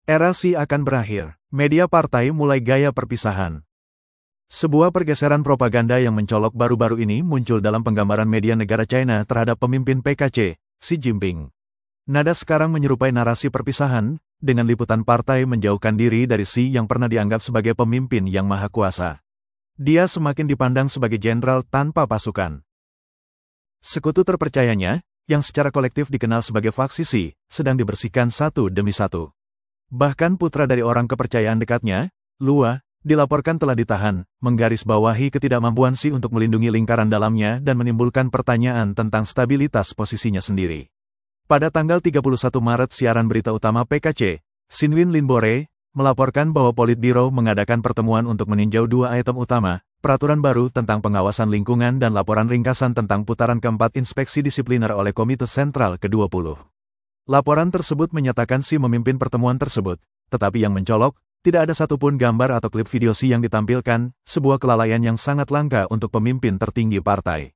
Era Xi akan berakhir. Media partai mulai gaya perpisahan. Sebuah pergeseran propaganda yang mencolok baru-baru ini muncul dalam penggambaran media negara China terhadap pemimpin PKC, Xi Jinping. Nada sekarang menyerupai narasi perpisahan, dengan liputan partai menjauhkan diri dari Xi yang pernah dianggap sebagai pemimpin yang maha kuasa. Dia semakin dipandang sebagai jenderal tanpa pasukan. Sekutu terpercayanya, yang secara kolektif dikenal sebagai faksi Xi, sedang dibersihkan satu demi satu. Bahkan putra dari orang kepercayaan dekatnya, Lua, dilaporkan telah ditahan, menggarisbawahi ketidakmampuan Xi untuk melindungi lingkaran dalamnya dan menimbulkan pertanyaan tentang stabilitas posisinya sendiri. Pada tanggal 31 Maret siaran berita utama PKC, Xinwen Linbore, melaporkan bahwa Politbiro mengadakan pertemuan untuk meninjau dua item utama, peraturan baru tentang pengawasan lingkungan dan laporan ringkasan tentang putaran keempat inspeksi disipliner oleh Komite Sentral ke-20. Laporan tersebut menyatakan Xi memimpin pertemuan tersebut, tetapi yang mencolok, tidak ada satupun gambar atau klip video Xi yang ditampilkan, sebuah kelalaian yang sangat langka untuk pemimpin tertinggi partai.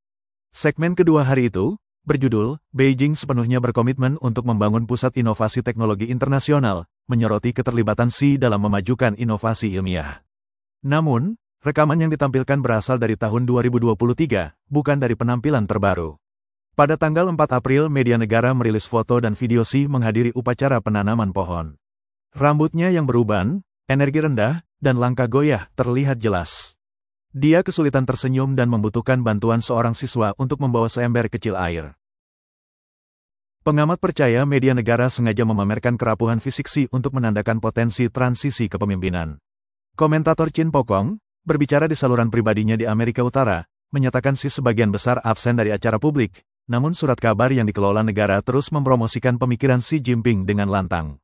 Segmen kedua hari itu, berjudul, Beijing sepenuhnya berkomitmen untuk membangun pusat inovasi teknologi internasional, menyoroti keterlibatan Xi dalam memajukan inovasi ilmiah. Namun, rekaman yang ditampilkan berasal dari tahun 2023, bukan dari penampilan terbaru. Pada tanggal 4 April media negara merilis foto dan video Xi menghadiri upacara penanaman pohon. Rambutnya yang beruban, energi rendah, dan langkah goyah terlihat jelas. Dia kesulitan tersenyum dan membutuhkan bantuan seorang siswa untuk membawa seember kecil air. Pengamat percaya media negara sengaja memamerkan kerapuhan fisik Xi untuk menandakan potensi transisi kepemimpinan. Komentator Chin Pokong, berbicara di saluran pribadinya di Amerika Utara, menyatakan Xi sebagian besar absen dari acara publik, namun surat kabar yang dikelola negara terus mempromosikan pemikiran Xi Jinping dengan lantang.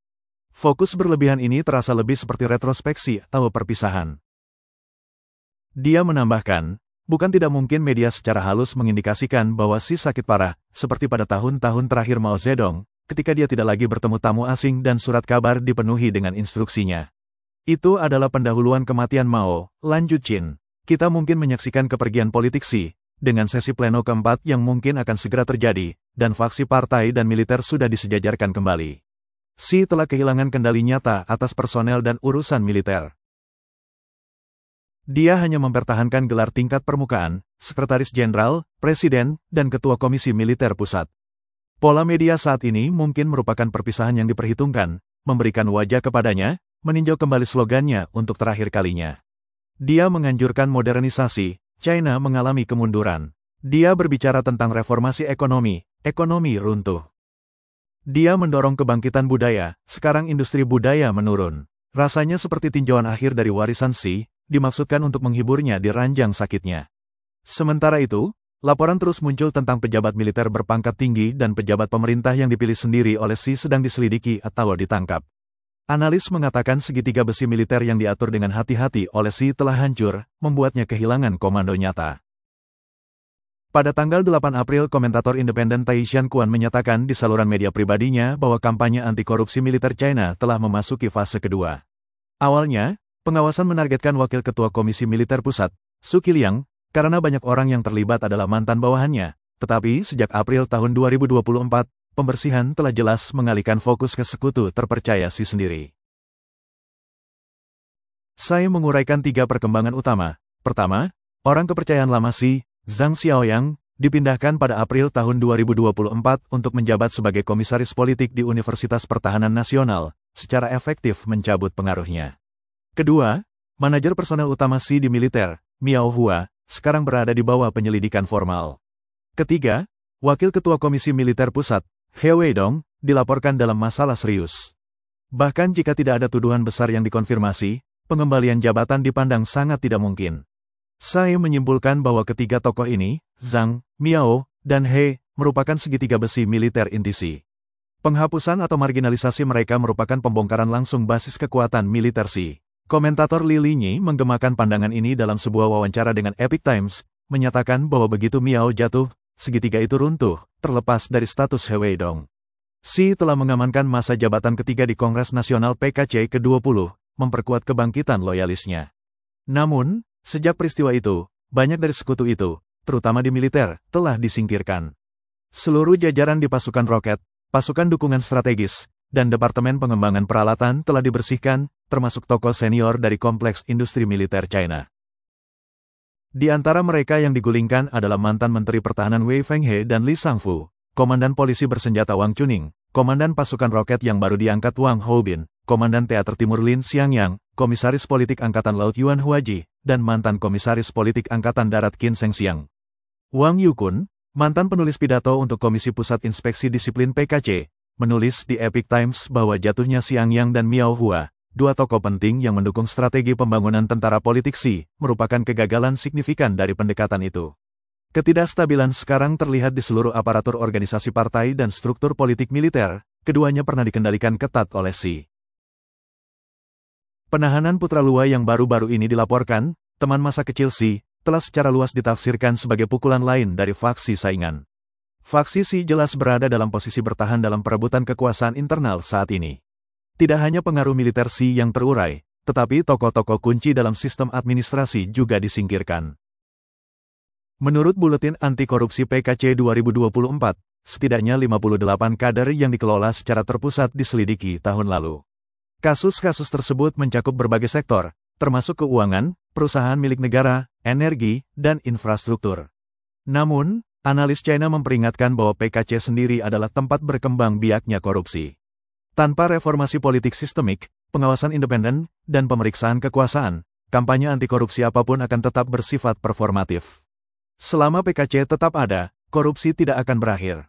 Fokus berlebihan ini terasa lebih seperti retrospeksi atau perpisahan. Dia menambahkan, bukan tidak mungkin media secara halus mengindikasikan bahwa Xi sakit parah, seperti pada tahun-tahun terakhir Mao Zedong, ketika dia tidak lagi bertemu tamu asing dan surat kabar dipenuhi dengan instruksinya. Itu adalah pendahuluan kematian Mao, lanjut Chin. Kita mungkin menyaksikan kepergian politik Xi, dengan sesi pleno keempat yang mungkin akan segera terjadi, dan faksi partai dan militer sudah disejajarkan kembali. Xi telah kehilangan kendali nyata atas personel dan urusan militer. Dia hanya mempertahankan gelar tingkat permukaan, sekretaris jenderal, presiden, dan ketua komisi militer pusat. Pola media saat ini mungkin merupakan perpisahan yang diperhitungkan, memberikan wajah kepadanya, meninjau kembali slogannya untuk terakhir kalinya. Dia menganjurkan modernisasi, China mengalami kemunduran. Dia berbicara tentang reformasi ekonomi runtuh. Dia mendorong kebangkitan budaya, sekarang industri budaya menurun. Rasanya seperti tinjauan akhir dari warisan Xi, dimaksudkan untuk menghiburnya di ranjang sakitnya. Sementara itu, laporan terus muncul tentang pejabat militer berpangkat tinggi dan pejabat pemerintah yang dipilih sendiri oleh Xi sedang diselidiki atau ditangkap. Analis mengatakan segitiga besi militer yang diatur dengan hati-hati oleh Xi telah hancur, membuatnya kehilangan komando nyata. Pada tanggal 8 April komentator independen Tai Xianquan menyatakan di saluran media pribadinya bahwa kampanye anti-korupsi militer China telah memasuki fase kedua. Awalnya, pengawasan menargetkan Wakil Ketua Komisi Militer Pusat, Su Qiliang, karena banyak orang yang terlibat adalah mantan bawahannya, tetapi sejak April tahun 2024, pembersihan telah jelas mengalihkan fokus ke sekutu terpercaya Xi sendiri. Saya menguraikan 3 perkembangan utama. Pertama, orang kepercayaan lama Xi, Zhang Xiaoyang, dipindahkan pada April tahun 2024 untuk menjabat sebagai komisaris politik di Universitas Pertahanan Nasional, secara efektif mencabut pengaruhnya. Kedua, manajer personel utama Xi di militer, Miao Hua, sekarang berada di bawah penyelidikan formal. Ketiga, Wakil Ketua Komisi Militer Pusat, He Weidong, dilaporkan dalam masalah serius. Bahkan jika tidak ada tuduhan besar yang dikonfirmasi, pengembalian jabatan dipandang sangat tidak mungkin. Saya menyimpulkan bahwa ketiga tokoh ini, Zhang, Miao, dan He, merupakan segitiga besi militer inti Xi. Penghapusan atau marginalisasi mereka merupakan pembongkaran langsung basis kekuatan militer Xi. Komentator Li Linyi menggemakan pandangan ini dalam sebuah wawancara dengan Epoch Times, menyatakan bahwa begitu Miao jatuh, segitiga itu runtuh, terlepas dari status He Weidong. Xi telah mengamankan masa jabatan ketiga di Kongres Nasional PKC ke-20, memperkuat kebangkitan loyalisnya. Namun, sejak peristiwa itu, banyak dari sekutu itu, terutama di militer, telah disingkirkan. Seluruh jajaran di pasukan roket, pasukan dukungan strategis, dan Departemen Pengembangan Peralatan telah dibersihkan, termasuk tokoh senior dari kompleks industri militer China. Di antara mereka yang digulingkan adalah mantan Menteri Pertahanan Wei Fenghe dan Li Shangfu, Komandan Polisi Bersenjata Wang Chuning, Komandan Pasukan Roket yang baru diangkat Wang Houbin, Komandan Teater Timur Lin Xiangyang, Komisaris Politik Angkatan Laut Yuan Huaji, dan mantan Komisaris Politik Angkatan Darat Qin Shengxiang. Wang Yukun, mantan penulis pidato untuk Komisi Pusat Inspeksi Disiplin PKC, menulis di Epic Times bahwa jatuhnya Xiangyang dan Miao Hua, dua tokoh penting yang mendukung strategi pembangunan tentara politik Xi, merupakan kegagalan signifikan dari pendekatan itu. Ketidakstabilan sekarang terlihat di seluruh aparatur organisasi partai dan struktur politik militer, keduanya pernah dikendalikan ketat oleh Xi. Penahanan putra Lua yang baru-baru ini dilaporkan, teman masa kecil Xi, telah secara luas ditafsirkan sebagai pukulan lain dari faksi saingan. Faksi Xi jelas berada dalam posisi bertahan dalam perebutan kekuasaan internal saat ini. Tidak hanya pengaruh militer Xi yang terurai, tetapi tokoh-tokoh kunci dalam sistem administrasi juga disingkirkan. Menurut Buletin Anti Korupsi PKC 2024, setidaknya 58 kader yang dikelola secara terpusat diselidiki tahun lalu. Kasus-kasus tersebut mencakup berbagai sektor, termasuk keuangan, perusahaan milik negara, energi, dan infrastruktur. Namun, analis China memperingatkan bahwa PKC sendiri adalah tempat berkembang biaknya korupsi. Tanpa reformasi politik sistemik, pengawasan independen, dan pemeriksaan kekuasaan, kampanye anti korupsi apapun akan tetap bersifat performatif. Selama PKC tetap ada, korupsi tidak akan berakhir.